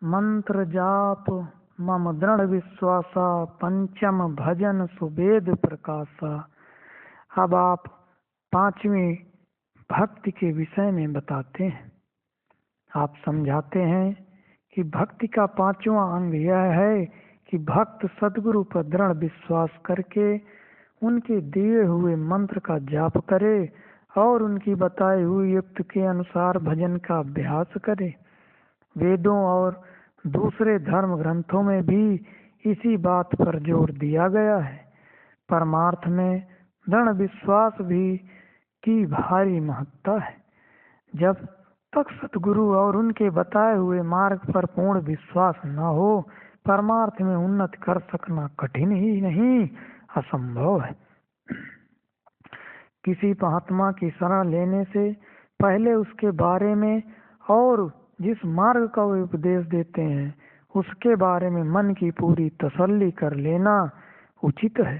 मंत्र जाप मम दृढ़ विश्वासा पंचम भजन सुवेद प्रकाशा। अब आप पांचवें भक्ति के विषय में बताते हैं। आप समझाते हैं कि भक्ति का पांचवा अंग यह है कि भक्त सद्गुरु पर दृढ़ विश्वास करके उनके दिए हुए मंत्र का जाप करे और उनकी बताई हुई युक्त के अनुसार भजन का अभ्यास करे। वेदों और दूसरे धर्म ग्रंथों में भी इसी बात पर जोर दिया गया है। परमार्थ में दृढ़ विश्वास भी की भारी महत्ता है। जब तक सतगुरु और उनके बताए हुए मार्ग पर पूर्ण विश्वास न हो, परमार्थ में उन्नति कर सकना कठिन ही नहीं, असंभव है। किसी महात्मा की शरण लेने से पहले उसके बारे में और जिस मार्ग का वे उपदेश देते हैं उसके बारे में मन की पूरी तसल्ली कर लेना उचित है।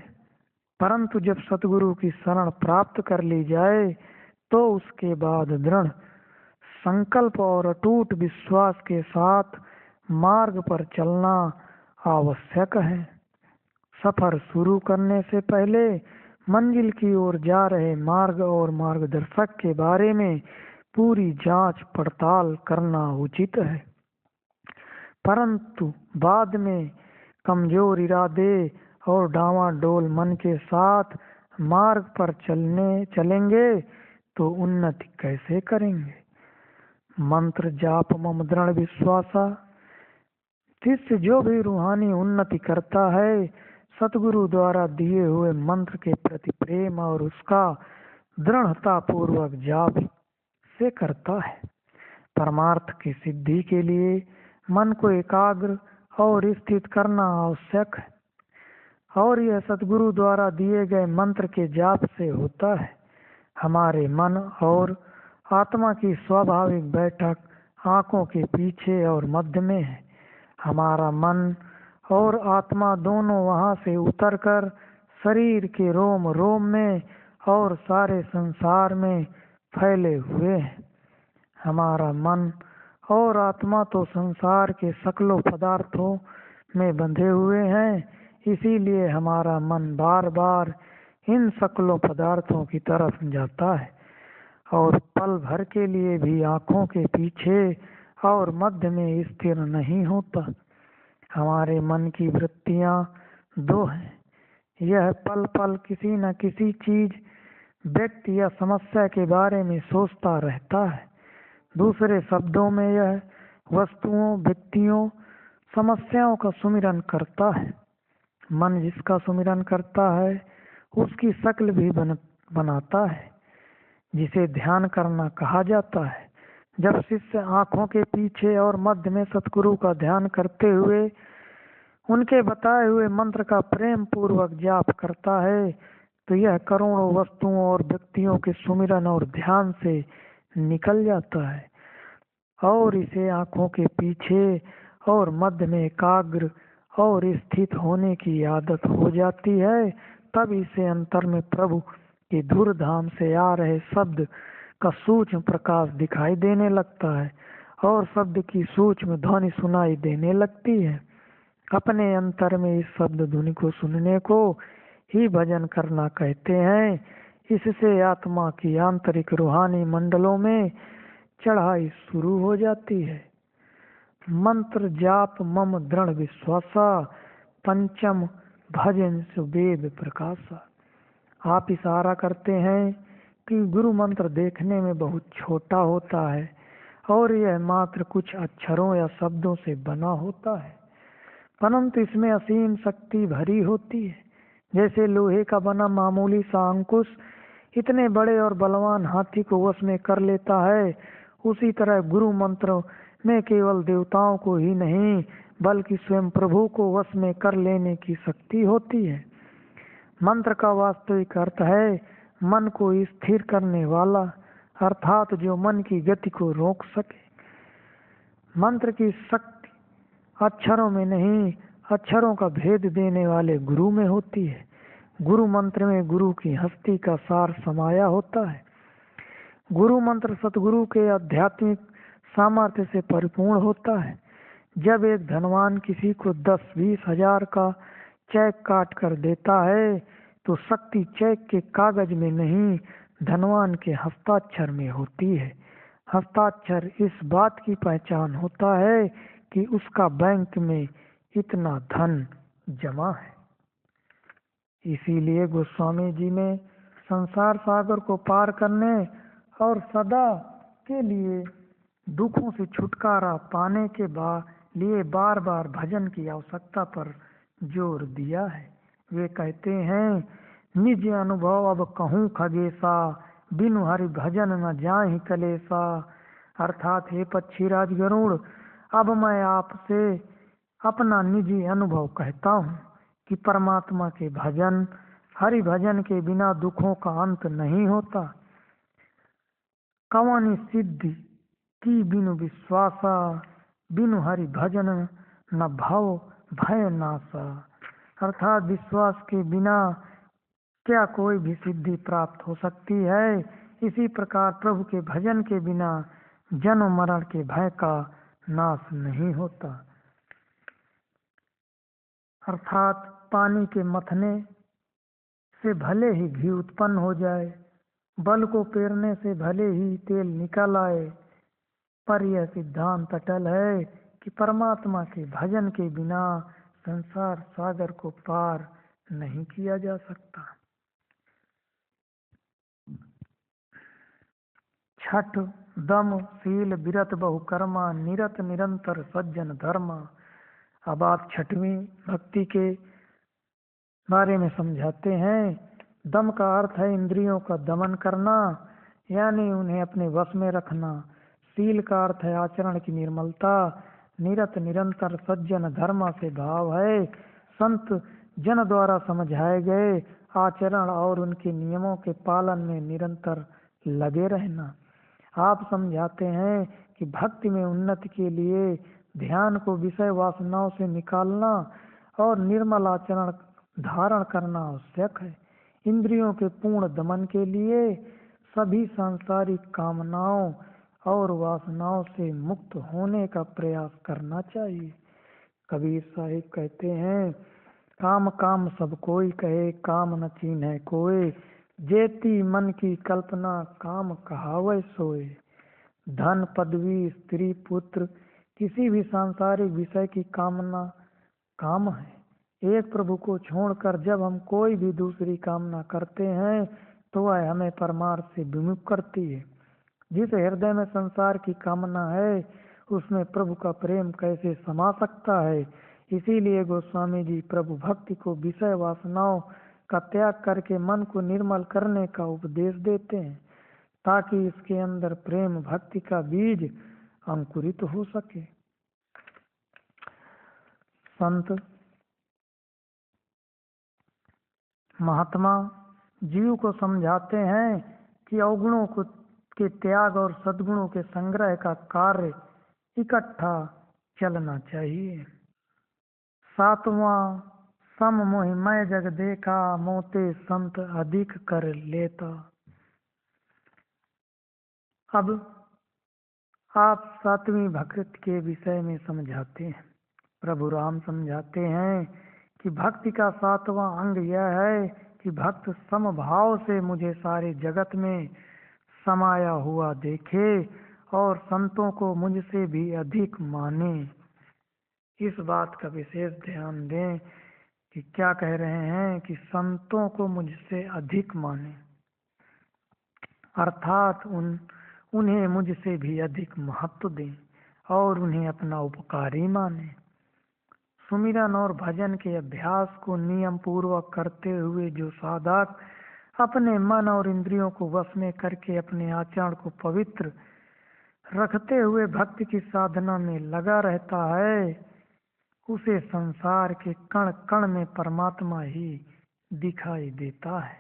परंतु जब सतगुरु की शरण प्राप्त कर ली जाए तो उसके बाद दृढ़ संकल्प और अटूट विश्वास के साथ मार्ग पर चलना आवश्यक है। सफर शुरू करने से पहले मंजिल की ओर जा रहे मार्ग और मार्गदर्शक के बारे में पूरी जांच पड़ताल करना उचित है। परंतु बाद में कमजोर इरादे और डावाडोल मन के साथ मार्ग पर चलेंगे तो उन्नति कैसे करेंगे। मंत्र जाप मम दृढ़ विश्वासा। शिष्य जो भी रूहानी उन्नति करता है सतगुरु द्वारा दिए हुए मंत्र के प्रति प्रेम और उसका दृढ़ता पूर्वक जाप से करता है। परमार्थ की सिद्धि के लिए मन को एकाग्र और स्थित करना आवश्यक है और यह सतगुरु द्वारा दिए गए मंत्र के जाप से होता है। हमारे मन और आत्मा की स्वाभाविक बैठक आंखों के पीछे और मध्य में है। हमारा मन और आत्मा दोनों वहां से उतरकर शरीर के रोम रोम में और सारे संसार में फैले हुए हैं। हमारा मन और आत्मा तो संसार के सकलों पदार्थों में बंधे हुए हैं, इसीलिए हमारा मन बार बार इन सकलों पदार्थों की तरफ जाता है और पल भर के लिए भी आंखों के पीछे और मध्य में स्थिर नहीं होता। हमारे मन की वृत्तियां दो हैं। यह पल पल किसी न किसी चीज, व्यक्ति या समस्या के बारे में सोचता रहता है। दूसरे शब्दों में यह वस्तुओं, व्यक्तियों, समस्याओं का सुमिरन करता है। मन जिसका सुमिरन करता है उसकी शक्ल भी बनाता है, जिसे ध्यान करना कहा जाता है। जब शिष्य आंखों के पीछे और मध्य में सतगुरु का ध्यान करते हुए उनके बताए हुए मंत्र का प्रेम पूर्वक जाप करता है तो यह करोड़ों वस्तुओं और व्यक्तियों के सुमिरन और ध्यान से निकल जाता है और इसे आंखों के पीछे और मध्य में एकाग्र और स्थित होने की आदत हो जाती है। तब इसे अंतर में प्रभु की धूर्धाम से आ रहे शब्द का सूक्ष्म प्रकाश दिखाई देने लगता है और शब्द की सूक्ष्म ध्वनि सुनाई देने लगती है। अपने अंतर में इस शब्द ध्वनि को सुनने को ही भजन करना कहते हैं। इससे आत्मा की आंतरिक रूहानी मंडलों में चढ़ाई शुरू हो जाती है। मंत्र जाप मम दृढ़ विश्वासा पंचम भजन सुवेद प्रकाशा। आप इशारा करते हैं कि गुरु मंत्र देखने में बहुत छोटा होता है और यह मात्र कुछ अक्षरों या शब्दों से बना होता है, परंतु इसमें असीम शक्ति भरी होती है। जैसे लोहे का बना मामूली सा अंकुश इतने बड़े और बलवान हाथी को वश में कर लेता है, उसी तरह गुरु मंत्र में केवल देवताओं को ही नहीं बल्कि स्वयं प्रभु को वश में कर लेने की शक्ति होती है। मंत्र का वास्तविक अर्थ है मन को स्थिर करने वाला, अर्थात जो मन की गति को रोक सके। मंत्र की शक्ति अक्षरों में नहीं, अक्षरों का भेद देने वाले गुरु में होती है। गुरु मंत्र में गुरु की हस्ती का सार समाया होता है। गुरु मंत्र सतगुरु के आध्यात्मिक सामर्थ्य से परिपूर्ण होता है। जब एक धनवान किसी को 10-20 हजार का चेक काट कर देता है तो शक्ति चेक के कागज में नहीं, धनवान के हस्ताक्षर में होती है। हस्ताक्षर इस बात की पहचान होता है कि उसका बैंक में इतना धन जमा है। इसीलिए गोस्वामी जी ने संसार सागर को पार करने और सदा के लिए दुखों से छुटकारा पाने के लिए बार बार भजन की आवश्यकता पर जोर दिया है। वे कहते हैं, निज अनुभव अब कहूँ खगेसा, बिनु हरि भजन न जाहि कलेसा। अर्थात हे पक्षीराज गरुड़, अब मैं आपसे अपना निजी अनुभव कहता हूँ कि परमात्मा के भजन, हरि भजन के बिना दुखों का अंत नहीं होता। कवनि सिद्धि की बिनु विश्वासा, बिनु हरि भजन न भव भय नासा। अर्थात विश्वास के बिना क्या कोई भी सिद्धि प्राप्त हो सकती है। इसी प्रकार प्रभु के भजन के बिना जन्म मरण के भय का नाश नहीं होता। अर्थात पानी के मथने से भले ही घी उत्पन्न हो जाए, बल को पेरने से भले ही तेल निकल आए, पर यह सिद्धांत अटल है कि परमात्मा के भजन के बिना संसार सागर को पार नहीं किया जा सकता। छठ दम शील विरत बहुकर्मा, निरत निरंतर सज्जन धर्मा। अब आप छठवीं भक्ति के बारे में समझाते हैं। दम का अर्थ है इंद्रियों का दमन करना, यानी उन्हें अपने वश में रखना। शील का अर्थ है आचरण की निर्मलता। निरत निरंतर सज्जन धर्म से भाव है संत जन द्वारा समझाए गए आचरण और उनके नियमों के पालन में निरंतर लगे रहना। आप समझाते हैं कि भक्ति में उन्नति के लिए ध्यान को विषय वासनाओं से निकालना और निर्मल आचरण धारण करना आवश्यक है। इंद्रियों के पूर्ण दमन के लिए सभी सांसारिक कामनाओं और वासनाओं से मुक्त होने का प्रयास करना चाहिए। कबीर साहिब कहते हैं, काम काम सब कोई कहे, काम न चीन्हे कोय, जेती मन की कल्पना काम कहावै सोए। धन पदवी स्त्री पुत्र किसी भी सांसारिक विषय की कामना काम है। एक प्रभु को छोड़कर जब हम कोई भी दूसरी कामना करते हैं तो वह हमें परमार्थ से विमुख करती है। जिस हृदय में संसार की कामना है उसमें प्रभु का प्रेम कैसे समा सकता है। इसीलिए गोस्वामी जी प्रभु भक्ति को विषय वासनाओं का त्याग करके मन को निर्मल करने का उपदेश देते हैं, ताकि इसके अंदर प्रेम भक्ति का बीज अंकुरित हो सके। संत महात्मा जीव को समझाते हैं कि अवगुणों को के त्याग और सद्गुणों के संग्रह का कार्य इकट्ठा चलना चाहिए। सातवां सम मोहि मैं जग देखा, मोते संत अधिक कर लेता। अब आप सातवीं भक्ति के विषय में समझाते हैं। प्रभु राम समझाते हैं कि भक्ति का सातवां अंग यह है कि भक्त समभाव से मुझे सारे जगत में समाया हुआ देखे और संतों को मुझसे भी अधिक माने। इस बात का विशेष ध्यान दें कि क्या कह रहे हैं कि संतों को मुझसे अधिक माने, अर्थात उन्हें मुझसे भी अधिक महत्व दें और उन्हें अपना उपकारी माने। सुमिरन और भजन के अभ्यास को नियम पूर्वक करते हुए जो साधक अपने मन और इंद्रियों को वश में करके अपने आचरण को पवित्र रखते हुए भक्ति की साधना में लगा रहता है, उसे संसार के कण कण में परमात्मा ही दिखाई देता है।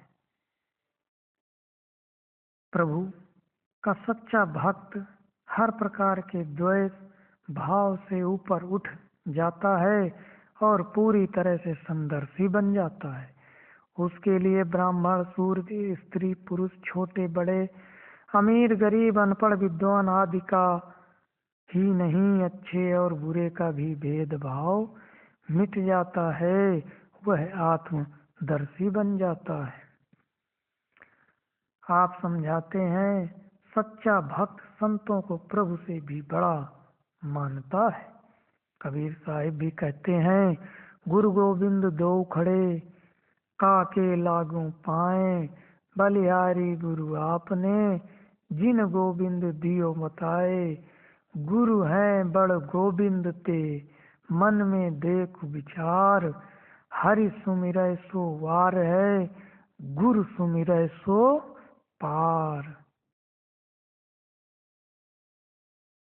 प्रभु का सच्चा भक्त हर प्रकार के द्वेष भाव से ऊपर उठ जाता है और पूरी तरह से समदर्शी बन जाता है। उसके लिए ब्राह्मण सूर्य स्त्री पुरुष छोटे बड़े अमीर गरीब अनपढ़ विद्वान आदि का ही नहीं, अच्छे और बुरे का भी भेदभाव मिट जाता है, वह आत्मदर्शी बन जाता है। आप समझाते हैं, सच्चा भक्त संतों को प्रभु से भी बड़ा मानता है। कबीर साहिब भी कहते हैं, गुरु गोविंद दो खड़े, काके लागू पाए, बलिहारी गुरु आपने, जिन गोविंद दियो बताए। गुरु हैं बड़ गोविंद ते, मन में देख विचार, हरि सुमिरै सो वार है, गुरु सुमिरै सो पार।